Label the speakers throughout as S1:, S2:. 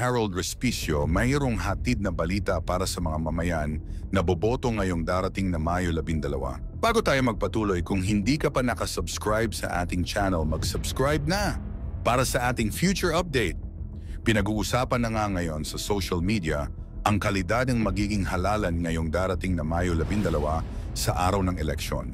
S1: Harold Respicio mayroong hatid na balita para sa mga mamayan na boboto ngayong darating na Mayo 12. Bago tayo magpatuloy, kung hindi ka pa nakasubscribe sa ating channel, mag-subscribe na para sa ating future update. Pinag-uusapan na nga ngayon sa social media ang kalidad ng magiging halalan ngayong darating na Mayo 12 sa araw ng eleksyon.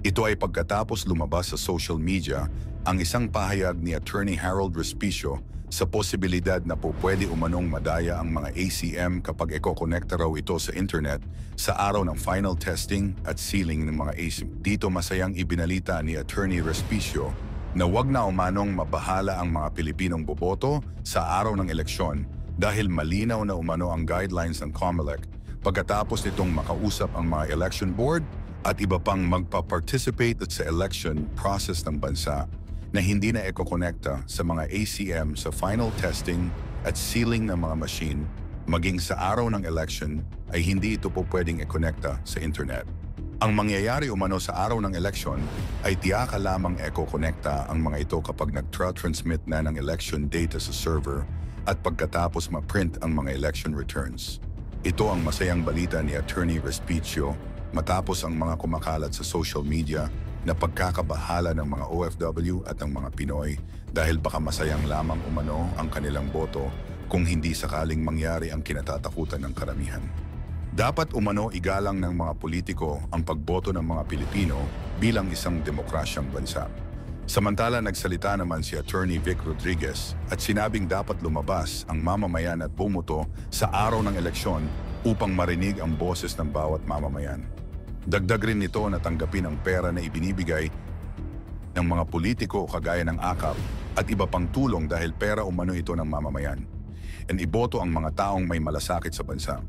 S1: Ito ay pagkatapos lumabas sa social media ang isang pahayag ni Attorney Harold Respicio sa posibilidad na po pwede umanong madaya ang mga ACM kapag eko-connecta raw ito sa internet sa araw ng final testing at sealing ng mga ACM. Dito masayang ibinalita ni Attorney Respicio na wag na umanong mabahala ang mga Pilipinong boboto sa araw ng eleksyon dahil malinaw na umano ang guidelines ng COMELEC pagkatapos nitong makausap ang mga election board at iba pang magpa-participate sa election process ng bansa na hindi na eko-connecta sa mga ACM sa final testing at sealing ng mga machine, maging sa araw ng election ay hindi ito po pwedeng e-connecta sa internet. Ang mangyayari umano sa araw ng election ay tiyaka lamang eko-connecta ang mga ito kapag nag-transmit na ng election data sa server at pagkatapos ma-print ang mga election returns. Ito ang masayang balita ni Attorney Respicio matapos ang mga kumakalat sa social media na pagkakabahala ng mga OFW at ng mga Pinoy dahil baka masayang lamang umano ang kanilang boto kung hindi sakaling mangyari ang kinatatakutan ng karamihan. Dapat umano igalang ng mga politiko ang pagboto ng mga Pilipino bilang isang demokrasyang bansa. Samantala nagsalita naman si Attorney Vic Rodriguez at sinabing dapat lumabas ang mamamayan at bumoto sa araw ng eleksyon upang marinig ang boses ng bawat mamamayan. Dagdag rin nito na tanggapin ang pera na ibinibigay ng mga politiko kagaya ng AKAP at iba pang tulong dahil pera umano ito ng mamamayan. And iboto ang mga taong may malasakit sa bansa.